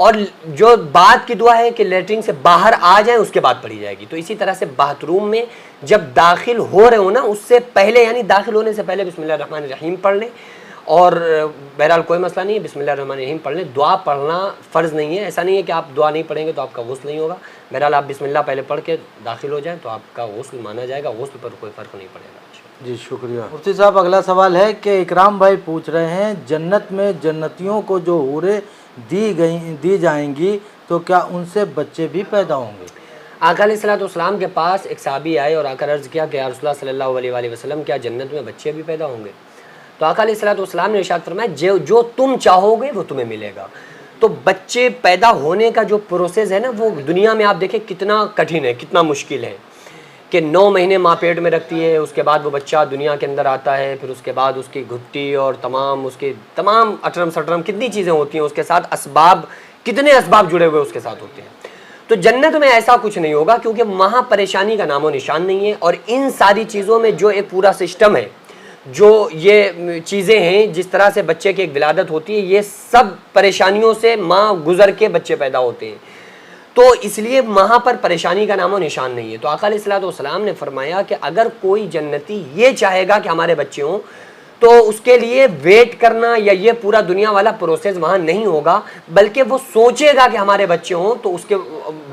اور جو بعد کی دعا ہے کہ لیٹرین سے باہر آ جائیں اس کے بعد پڑھی جائے گی. تو اسی طرح سے باتھ روم میں جب داخل ہو رہے ہو نا اس سے پہلے یعنی داخل ہونے سے پہلے بسم اللہ الرحمن الرحیم پڑھ لیں. اور بہرحال کوئی مسئلہ نہیں ہے, بسم اللہ الرحمن الرحیم پڑھ لیں. دعا پڑھنا فرض نہیں ہے, ایسا نہیں ہے کہ آپ دعا نہیں پڑھیں گے تو آپ کا غسل نہیں ہوگا. بہرحال آپ بسم اللہ پہلے پڑھ کے داخل ہو جائیں تو آپ کا غسل مانا جائے گا, غسل پر کوئی فرق نہیں پڑے گا. جی شکریہ. مفتی صاحب اگلا سوال ہے کہ اکرام بھائی پوچھ رہے ہیں جنت میں جنتیوں کو جو حوریں دی جائیں گی تو کیا ان سے بچے بھی پیدا ہوں گے؟ آقا علیہ الصلوۃ والسلام کے پاس ایک صحابی آئے اور آ کر عرض کیا کہ یا رسول اللہ صلی اللہ علیہ وآلہ وسلم کیا جنت میں بچے بھی پیدا ہوں گے؟ تو آقا علیہ الصلوۃ والسلام نے ارشاد فرمایا جو تم چاہو گے وہ تمہیں ملے گا. تو بچے پیدا ہونے کا جو پروسیس ہے نا وہ دنیا میں آپ دیکھیں کتنا کٹھن ہے, کتنا مشکل ہے کہ 9 مہینے ماں پیٹ میں رکھتی ہے, اس کے بعد وہ بچہ دنیا کے اندر آتا ہے, پھر اس کے بعد اس کی گھٹی اور اس کے تمام اٹرم سٹرم کتنی چیزیں ہوتی ہیں, اس کے ساتھ اسباب کتنے اسباب جڑے ہوئے اس کے ساتھ ہوتے ہیں. تو جنت میں ایسا کچھ نہیں ہوگا کیونکہ وہاں پریشانی کا نام و نشان نہیں ہے. اور ان ساری چیزوں میں جو ایک پورا سسٹم ہے, جو یہ چیزیں ہیں جس طرح سے بچے کی ایک ولادت ہوتی ہے, یہ سب پریشانیوں سے ماں گزر کے بچے پیدا ہوتے ہیں. تو اس لیے وہاں پر پریشانی کا نام و نشان نہیں ہے. تو آقا علیہ الصلوۃ والسلام نے فرمایا کہ اگر کوئی جنتی یہ چاہے گا کہ ہمارے بچے ہوں تو اس کے لیے ویٹ کرنا یا یہ پورا دنیا والا پروسیس وہاں نہیں ہوگا, بلکہ وہ سوچے گا کہ ہمارے بچے ہوں تو اس کے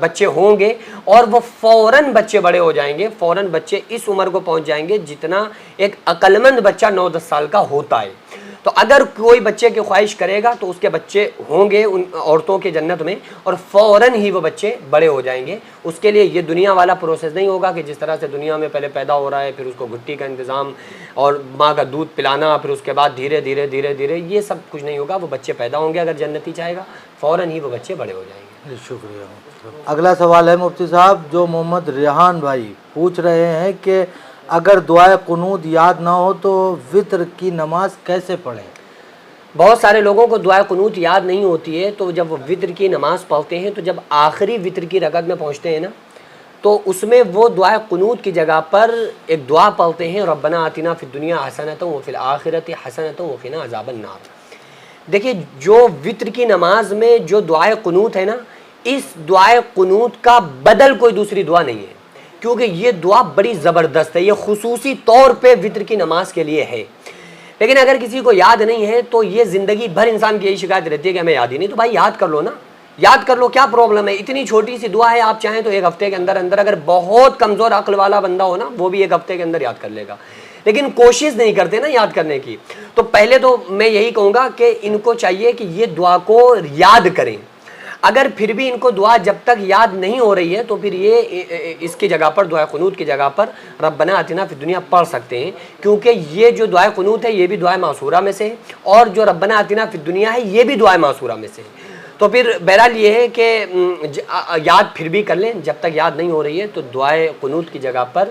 بچے ہوں گے اور وہ فوراً بچے بڑے ہو جائیں گے, فوراً بچے اس عمر کو پہنچ جائیں گے جتنا ایک عقل مند بچہ 9-10 سال کا ہوتا ہے. تو اگر کوئی بچے کی خواہش کرے گا تو اس کے بچے ہوں گے ان عورتوں کے جنت میں اور فوراً ہی وہ بچے بڑے ہو جائیں گے. اس کے لیے یہ دنیا والا پروسیس نہیں ہوگا کہ جس طرح سے دنیا میں پہلے پیدا ہو رہا ہے, پھر اس کو گھٹی کا انتظام اور ماں کا دودھ پلانا, پھر اس کے بعد دھیرے دھیرے یہ سب کچھ نہیں ہوگا. وہ بچے پیدا ہوں گے اگر جنتی چاہے گا, فوراً ہی وہ بچے بڑے ہو جائیں گے. شکریہ. اگلا سوال ہے مفتی صاحب جو محمد ریحان بھائی پوچھ رہے ہیں کہ اگر دعائے قنوت یاد نہ ہو تو وتر کی نماز کیسے پڑھیں؟ بہت سارے لوگوں کو دعائے قنوت یاد نہیں ہوتی ہے, تو جب وہ وتر کی نماز پڑھتے ہیں تو جب آخری وتر کی رکعت میں پہنچتے ہیں نا تو اس میں وہ دعائے قنوت کی جگہ پر ایک دعا پڑھتے ہیں ربنا آتنا فی الدنیا حسنۃ وفی الآخرۃ حسنۃ وقنا عذاب النار. دیکھیے جو وتر کی نماز میں جو دعائے قنوت ہے نا, اس دعائے قنوت کا بدل کوئی دوسری دعا نہیں ہے, کیونکہ یہ دعا بڑی زبردست ہے, یہ خصوصی طور پہ وتر کی نماز کے لیے ہے. لیکن اگر کسی کو یاد نہیں ہے تو یہ زندگی بھر انسان کی یہی شکایت رہتی ہے کہ ہمیں یاد ہی نہیں. تو بھائی یاد کر لو نا, یاد کر لو, کیا پرابلم ہے؟ اتنی چھوٹی سی دعا ہے, آپ چاہیں تو ایک ہفتے کے اندر اگر بہت کمزور عقل والا بندہ ہو نا وہ بھی ایک ہفتے کے اندر یاد کر لے گا, لیکن کوشش نہیں کرتے نا یاد کرنے کی. تو پہلے تو میں یہی کہوں گا کہ ان کو چاہیے کہ یہ دعا کو یاد کریں. اگر پھر بھی ان کو دعا جب تک یاد نہیں ہو رہی ہے تو پھر یہ اس کی جگہ پر دعائے قنوت کی جگہ پر ربنا آتنا فی الدنیا پڑھ سکتے ہیں, کیونکہ یہ جو دعائے قنوت ہے یہ بھی دعائے معصورہ میں سے ہے اور جو ربنا آتنا فی الدنیا ہے یہ بھی دعائے معصورہ میں سے ہے. تو پھر بہرحال یہ ہے کہ یاد پھر بھی کر لیں, جب تک یاد نہیں ہو رہی ہے تو دعائے قنوت کی جگہ پر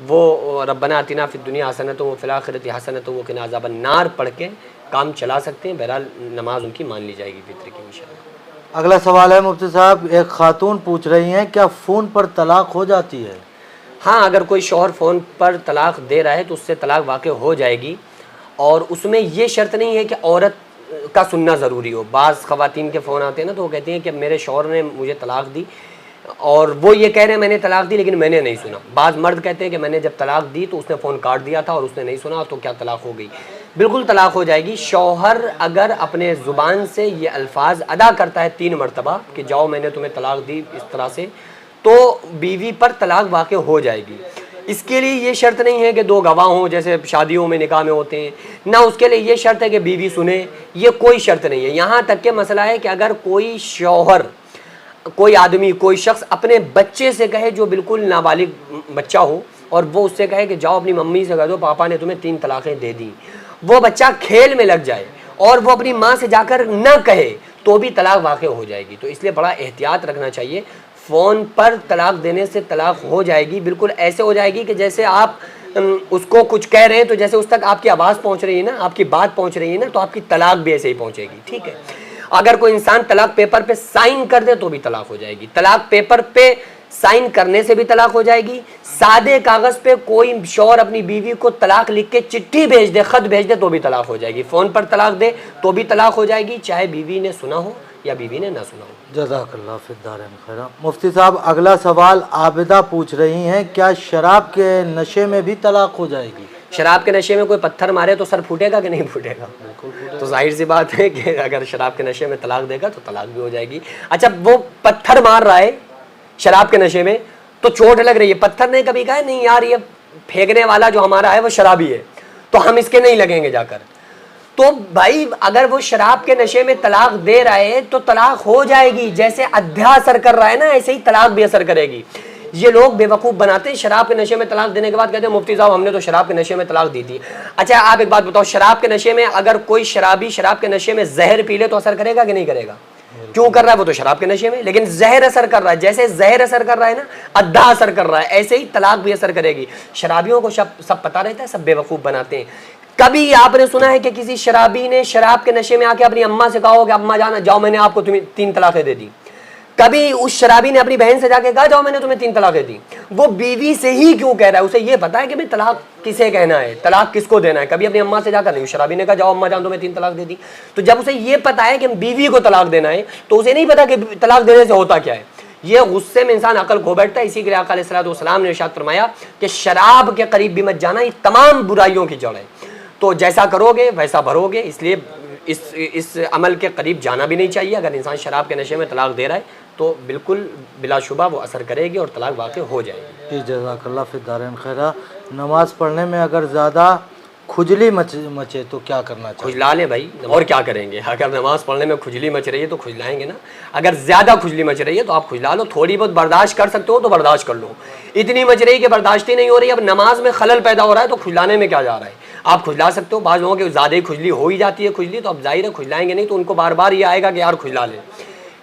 وہ ربنا آتنا فی الدنیا حسنۃ وفی الآخرۃ حسنۃ وقنا عذاب النار پڑھ کے کام چلا سکتے ہیں. بہرحال نماز ان کی مان لی جائے گی فطر کی انشاءاللہ. اگلا سوال ہے مفتی صاحب, ایک خاتون پوچھ رہی ہیں کیا فون پر طلاق ہو جاتی ہے؟ ہاں, اگر کوئی شوہر فون پر طلاق دے رہا ہے تو اس سے طلاق واقع ہو جائے گی, اور اس میں یہ شرط نہیں ہے کہ عورت کا سننا ضروری ہو. بعض خواتین کے فون آتے ہیں نا تو وہ کہتی ہیں کہ میرے شوہر نے مجھے طلاق دی اور وہ یہ کہہ رہے ہیں میں نے طلاق دی لیکن میں نے نہیں سنا. بعض مرد کہتے ہیں کہ میں نے جب طلاق دی تو اس نے فون کاٹ دیا تھا اور اس نے نہیں سنا, تو کیا طلاق ہو گئی؟ بالکل طلاق ہو جائے گی. شوہر اگر اپنے زبان سے یہ الفاظ ادا کرتا ہے 3 مرتبہ کہ جاؤ میں نے تمہیں طلاق دی اس طرح سے, تو بیوی پر طلاق واقع ہو جائے گی. اس کے لیے یہ شرط نہیں ہے کہ 2 گواہ ہوں جیسے شادیوں میں نکاح میں ہوتے ہیں, نہ اس کے لیے یہ شرط ہے کہ بیوی سنے, یہ کوئی شرط نہیں ہے. یہاں تک کہ مسئلہ ہے کہ اگر کوئی شوہر, کوئی آدمی, کوئی شخص اپنے بچے سے کہے جو بالکل نابالغ بچہ ہو اور وہ اس سے کہے کہ جاؤ اپنی ممی سے کہہ دو پاپا نے تمہیں 3 طلاقیں دے دی, وہ بچہ کھیل میں لگ جائے اور وہ اپنی ماں سے جا کر نہ کہے تو بھی طلاق واقع ہو جائے گی. تو اس لیے بڑا احتیاط رکھنا چاہیے. فون پر طلاق دینے سے طلاق ہو جائے گی, بالکل ایسے ہو جائے گی کہ جیسے آپ اس کو کچھ کہہ رہے ہیں تو جیسے اس تک آپ کی آواز پہنچ رہی ہے نا, آپ کی بات پہنچ رہی ہے نا, تو آپ کی طلاق بھی ایسے ہی پہنچے گی. ٹھیک ہے, اگر کوئی انسان طلاق پیپر پہ سائن کر دے تو بھی طلاق ہو جائے گی. طلاق پیپر پہ سائن کرنے سے بھی طلاق ہو جائے گی. سادے کاغذ پہ کوئی شوہر اپنی بیوی کو طلاق لکھ کے چٹھی بھیج دے, خط بھیج دے تو بھی طلاق ہو جائے گی. فون پر طلاق دے تو بھی طلاق ہو جائے گی, چاہے بیوی نے سنا ہو یا بیوی نے نہ سنا ہو۔ جزاک اللہ فی الدارین خیرہ۔ مفتی صاحب اگلا سوال عابدہ پوچھ رہی ہیں، کیا شراب کے نشے میں بھی طلاق ہو جائے گی؟ شراب کے نشے میں کوئی پتھر مارے تو سر پھوٹے گا کہ نہیں پھوٹے گا؟ تو ظاہر سی بات ہے کہ اگر شراب کے نشے میں طلاق دے گا تو طلاق بھی ہو جائے گی۔ اچھا وہ پتھر مار رہا ہے شراب کے نشے میں تو چوٹ لگ رہی ہے، پتھر نے کبھی کہا ہے نہیں یار یہ پھینکنے والا جو ہمارا ہے وہ شرابی ہے تو ہم اس کے نہیں لگیں گے جا کر؟ تو بھائی اگر وہ شراب کے نشے میں طلاق دے رہا ہے تو طلاق ہو جائے گی، جیسے ادھا اثر کر رہا ہے نا ایسے ہی طلاق بھی اثر کرے گی۔ یہ لوگ بے وقوف بناتے ہیں، شراب کے نشے میں طلاق دینے کے بعد کہتے ہیں مفتی صاحب ہم نے تو شراب کے نشے میں طلاق دی تھی۔ اچھا آپ ایک بات بتاؤ، شراب کے نشے میں اگر کوئی شرابی شراب کے نشے میں زہر پی لے تو اثر کرے گا کہ نہیں کرے گا؟ کیوں کر رہا ہے؟ وہ تو شراب کے نشے میں، لیکن زہر اثر کر رہا ہے، جیسے زہر اثر کر رہا ہے نا ادھا اثر کر رہا ہے، ایسے ہی طلاق بھی اثر کرے گی۔ شرابیوں کو سب پتا رہتا ہے، سب بے وقوف بناتے ہیں۔ کبھی آپ نے سنا ہے کہ کسی شرابی نے شراب کے نشے میں آ کے اپنی اماں سے کہا ہو کہ اماں جانا جاؤ میں نے آپ کو 3 طلاقیں دے دی؟ کبھی اس شرابی نے اپنی بہن سے جا کے کہا جاؤ میں نے تمہیں 3 طلاقیں دی؟ وہ بیوی سے ہی کیوں کہہ رہا ہے؟ اسے یہ پتا ہے کہ بھائی طلاق کسے کہنا ہے، طلاق کس کو دینا ہے۔ کبھی اپنی اماں سے جا کر نہیں، شرابی نے کہا جاؤ اماں جان تمہیں 3 طلاق دے دی۔ تو جب اسے یہ پتا ہے کہ بیوی کو طلاق دینا ہے تو اسے نہیں پتا کہ طلاق دینے سے ہوتا کیا ہے۔ یہ غصے میں انسان عقل کھو بیٹھتا ہے۔ اسی کے لیے آقا علیہ الصلوۃ والسلام نے ارشاد فرمایا کہ شراب کے قریب بھی مت جانا، یہ تمام برائیوں کی جڑ ہے۔ تو جیسا کرو گے ویسا بھرو گے، اس لیے اس عمل کے قریب جانا بھی نہیں چاہیے۔ اگر انسان شراب کے نشے میں طلاق دے رہا ہے تو بالکل بلا شبہ وہ اثر کرے گی اور طلاق واقع ہو جائے گی۔ جی جزاک اللہ فی الدارین خیرہ۔ نماز پڑھنے میں اگر زیادہ کھجلی مچے تو کیا کرنا چاہیے؟ کھجلا لیں بھائی، اور کیا کریں گے؟ اگر نماز پڑھنے میں کھجلی مچ رہی ہے تو کھجلائیں گے نا۔ اگر زیادہ کھجلی مچ رہی ہے تو آپ کھجلا لو، تھوڑی بہت برداشت کر سکتے ہو تو برداشت کر لو۔ اتنی مچ رہی کہ برداشت ہی نہیں ہو رہی، اب نماز میں خلل پیدا ہو رہا ہے تو کھجلانے میں کیا جا رہا ہے؟ آپ کھجلا سکتے ہو۔ بعض لوگوں کے زیادہ ہی کھجلی ہو ہی جاتی ہے کھجلی، تو اب ظاہر ہے کھجلائیں گے نہیں تو ان کو بار بار یہ آئے گا کہ یار کھجلا لیں،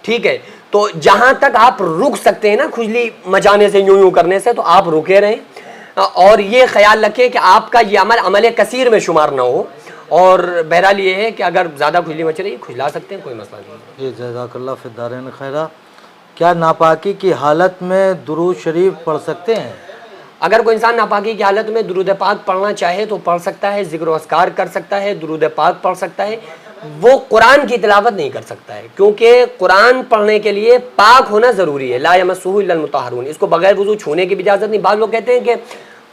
ٹھیک ہے۔ تو جہاں تک آپ رک سکتے ہیں نا کھجلی مچانے سے، یوں کرنے سے، تو آپ رکے رہیں، اور یہ خیال رکھیں کہ آپ کا یہ عمل کثیر میں شمار نہ ہو۔ اور بہرحال یہ ہے کہ اگر زیادہ کھجلی مچ رہی ہے کھجلا سکتے ہیں، کوئی مسئلہ نہیں ہے۔ جی جزاک اللہ فی الدارین خیرہ۔ کیا ناپاکی کی حالت میں درود شریف پڑھ سکتے ہیں؟ اگر کوئی انسان ناپاکی کی حالت میں درود پاک پڑھنا چاہے تو پڑھ سکتا ہے، ذکر و اذکار کر سکتا ہے، درود پاک پڑھ سکتا ہے۔ وہ قرآن کی تلاوت نہیں کر سکتا ہے، کیونکہ قرآن پڑھنے کے لیے پاک ہونا ضروری ہے۔ لا یمسہ الا المطہرون، اس کو بغیر وضو چھونے کی بھی اجازت نہیں۔ بعض لوگ کہتے ہیں کہ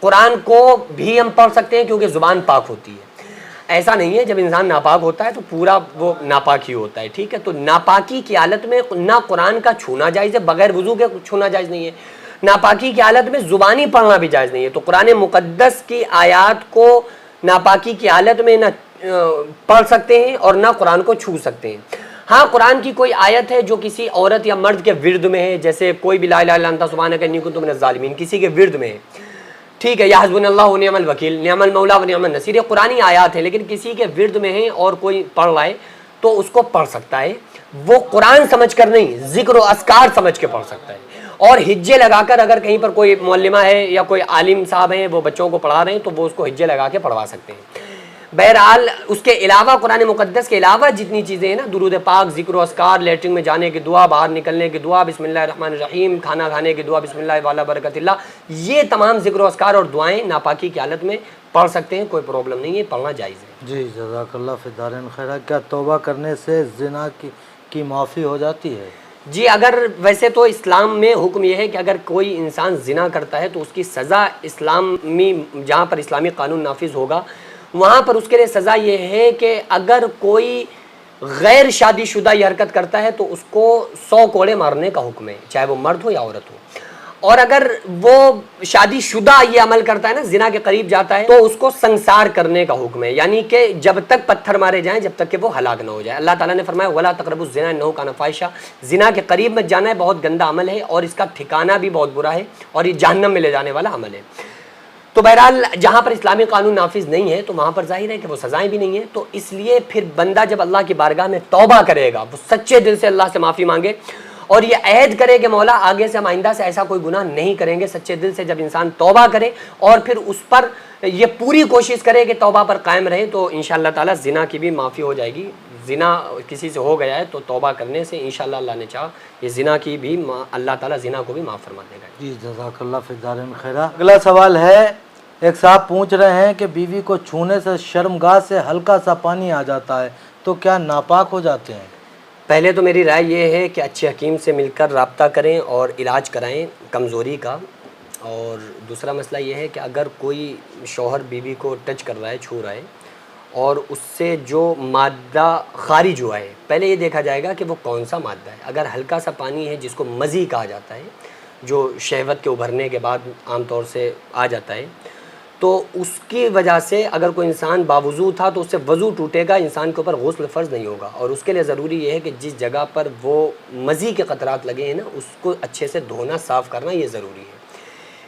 قرآن کو بھی ہم پڑھ سکتے ہیں کیونکہ زبان پاک ہوتی ہے۔ ایسا نہیں ہے، جب انسان ناپاک ہوتا ہے تو پورا وہ ناپاک ہی ہوتا ہے، ٹھیک ہے۔ تو ناپاکی کی حالت میں نہ قرآن کا چھونا جائز ہے، بغیر وضو کے چھونا جائز نہیں ہے۔ ناپاکی کی حالت میں زبانی پڑھنا بھی جائز نہیں ہے۔ تو قرآن مقدس کی آیات کو ناپاکی کی حالت میں نہ پڑھ سکتے ہیں اور نہ قرآن کو چھو سکتے ہیں۔ ہاں قرآن کی کوئی آیت ہے جو کسی عورت یا مرد کے ورد میں ہے، جیسے کوئی بھی لا الہ الا انت سبحانک انی کنت من الظالمین کسی کے ورد میں ہے، ٹھیک ہے، یا حسبنا اللہ و نعم الوکیل، نعم المولا و نعم النصیر، یہ قرآنی آیات ہے، لیکن کسی کے ورد میں ہے اور کوئی پڑھ رہا ہے تو اس کو پڑھ سکتا ہے۔ وہ قرآن سمجھ کر نہیں، ذکر و اذکار سمجھ کے پڑھ سکتا ہے۔ اور ہجے لگا کر اگر کہیں پر کوئی معلمہ ہے یا کوئی عالم صاحب ہیں وہ بچوں کو پڑھا رہے ہیں تو وہ اس کو ہجے لگا کے پڑھوا سکتے ہیں۔ بہرحال اس کے علاوہ قرآن مقدس کے علاوہ جتنی چیزیں ہیں نا، درود پاک، ذکر و اذکار، لیٹرنگ میں جانے کی دعا، باہر نکلنے کی دعا، بسم اللہ الرحمن الرحیم، کھانا کھانے کی دعا بسم اللہ والا برکت اللہ، یہ تمام ذکر و اذکار اور دعائیں ناپاکی کی حالت میں پڑھ سکتے ہیں، کوئی پرابلم نہیں ہے، پڑھنا جائز ہے۔ جی جزاک اللہ فی الدارین خیرہ۔ کیا توبہ کرنے سے زنا کی معافی ہو جاتی ہے؟ جی اگر ویسے تو اسلام میں حکم یہ ہے کہ اگر کوئی انسان زنا کرتا ہے تو اس کی سزا اسلامی، جہاں پر اسلامی قانون نافذ ہوگا وہاں پر اس کے لیے سزا یہ ہے کہ اگر کوئی غیر شادی شدہ یہ حرکت کرتا ہے تو اس کو 100 کوڑے مارنے کا حکم ہے، چاہے وہ مرد ہو یا عورت ہو۔ اور اگر وہ شادی شدہ یہ عمل کرتا ہے نا، زنا کے قریب جاتا ہے، تو اس کو سنسار کرنے کا حکم ہے، یعنی کہ جب تک پتھر مارے جائیں جب تک کہ وہ ہلاک نہ ہو جائے۔ اللہ تعالیٰ نے فرمایا وَلَا تَقْرَبُوا الزِّنَا إِنَّهُ كَانَ فَاحِشًا، زنا کے قریب مت جانا ہے، بہت گندا عمل ہے اور اس کا ٹھکانہ بھی بہت برا ہے اور یہ جہنم میں لے جانے والا عمل ہے۔ تو بہرحال جہاں پر اسلامی قانون نافذ نہیں ہے تو وہاں پر ظاہر ہے کہ وہ سزائیں بھی نہیں ہیں۔ تو اس لیے پھر بندہ جب اللہ کی بارگاہ میں توبہ کرے گا، وہ سچے دل سے اللہ سے معافی مانگے اور یہ عہد کرے کہ مولا آگے سے ہم آئندہ سے ایسا کوئی گناہ نہیں کریں گے، سچے دل سے جب انسان توبہ کرے اور پھر اس پر یہ پوری کوشش کرے کہ توبہ پر قائم رہے تو انشاءاللہ تعالی زنا کی بھی معافی ہو جائے گی۔ زنا کسی سے ہو گیا ہے تو توبہ کرنے سے انشاءاللہ اللہ نے چاہا یہ زنا کی بھی اللہ تعالی زنا کو بھی معاف فرما دے گا۔ جی جزاک اللہ فی الدارین خیرہ۔ اگلا سوال ہے، ایک صاحب پوچھ رہے ہیں کہ بیوی کو چھونے سے شرمگاہ سے ہلکا سا پانی آ جاتا ہے تو کیا ناپاک ہو جاتے ہیں؟ پہلے تو میری رائے یہ ہے کہ اچھے حکیم سے مل کر رابطہ کریں اور علاج کرائیں کمزوری کا. اور دوسرا مسئلہ یہ ہے کہ اگر کوئی شوہر بیوی کو ٹچ کر رہا ہے, چھو رہا ہے, اور اس سے جو مادہ خارج ہوا ہے, پہلے یہ دیکھا جائے گا کہ وہ کون سا مادہ ہے. اگر ہلکا سا پانی ہے جس کو مزی کہا جاتا ہے, جو شہوت کے ابھرنے کے بعد عام طور سے آ جاتا ہے, تو اس کی وجہ سے اگر کوئی انسان باوضو تھا تو اس سے وضو ٹوٹے گا, انسان کے اوپر غسل فرض نہیں ہوگا. اور اس کے لیے ضروری یہ ہے کہ جس جگہ پر وہ مزی کے قطرات لگے ہیں نا, اس کو اچھے سے دھونا, صاف کرنا, یہ ضروری ہے.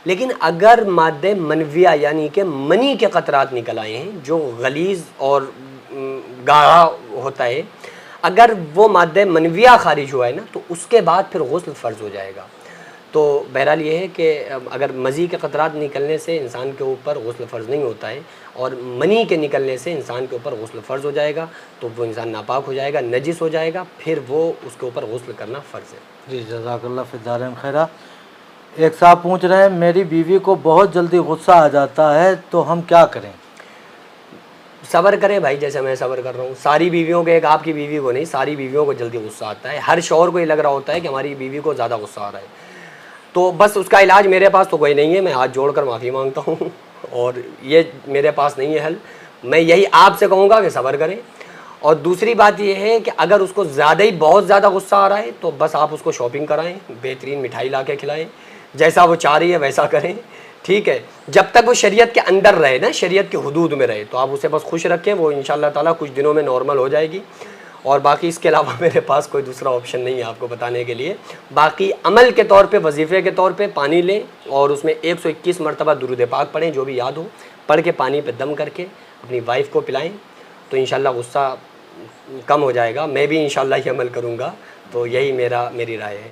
لیکن اگر مادہ منویہ یعنی کہ منی کے قطرات نکل آئے ہیں جو غلیظ اور گاڑھا ہوتا ہے, اگر وہ مادہ منویہ خارج ہوا ہے نا تو اس کے بعد پھر غسل فرض ہو جائے گا. تو بہرحال یہ ہے کہ اگر مزی کے قطرات نکلنے سے انسان کے اوپر غسل فرض نہیں ہوتا ہے, اور منی کے نکلنے سے انسان کے اوپر غسل فرض ہو جائے گا, تو وہ انسان ناپاک ہو جائے گا, نجس ہو جائے گا, پھر وہ اس کے اوپر غسل کرنا فرض ہے. جی جزاک اللہ فی الدارین خیرہ. ایک صاحب پوچھ رہے ہیں میری بیوی کو بہت جلدی غصہ آ جاتا ہے تو ہم کیا کریں؟ صبر کریں بھائی, جیسے میں صبر کر رہا ہوں. ساری بیویوں کو, ایک آپ کی بیوی کو نہیں, ساری بیویوں کو جلدی غصہ آتا ہے. ہر شوہر کو یہ لگ رہا ہوتا ہے کہ ہماری بیوی کو زیادہ غصہ آ رہا ہے, تو بس اس کا علاج میرے پاس تو کوئی نہیں ہے. میں ہاتھ جوڑ کر معافی مانگتا ہوں, اور یہ میرے پاس نہیں ہے حل. میں یہی آپ سے کہوں گا کہ صبر کریں. اور دوسری بات یہ ہے کہ اگر اس کو زیادہ ہی بہت زیادہ غصہ آ رہا ہے تو بس آپ اس کو شاپنگ کرائیں, بہترین مٹھائی لا کے کھلائیں, جیسا وہ چاہ رہی ہے ویسا کریں, ٹھیک ہے. جب تک وہ شریعت کے اندر رہے نا, شریعت کی حدود میں رہے, تو آپ اسے بس خوش رکھیں, وہ انشاءاللہ تعالیٰ کچھ دنوں میں نارمل ہو جائے گی. اور باقی اس کے علاوہ میرے پاس کوئی دوسرا آپشن نہیں ہے آپ کو بتانے کے لیے. باقی عمل کے طور پہ, وظیفے کے طور پہ پانی لیں اور اس میں 121 مرتبہ درود پاک پڑھیں, جو بھی یاد ہو, پڑھ کے پانی پہ دم کر کے اپنی وائف کو پلائیں, تو انشاءاللہ غصہ کم ہو جائے گا. میں بھی انشاءاللہ یہ عمل کروں گا. تو یہی میری رائے ہے.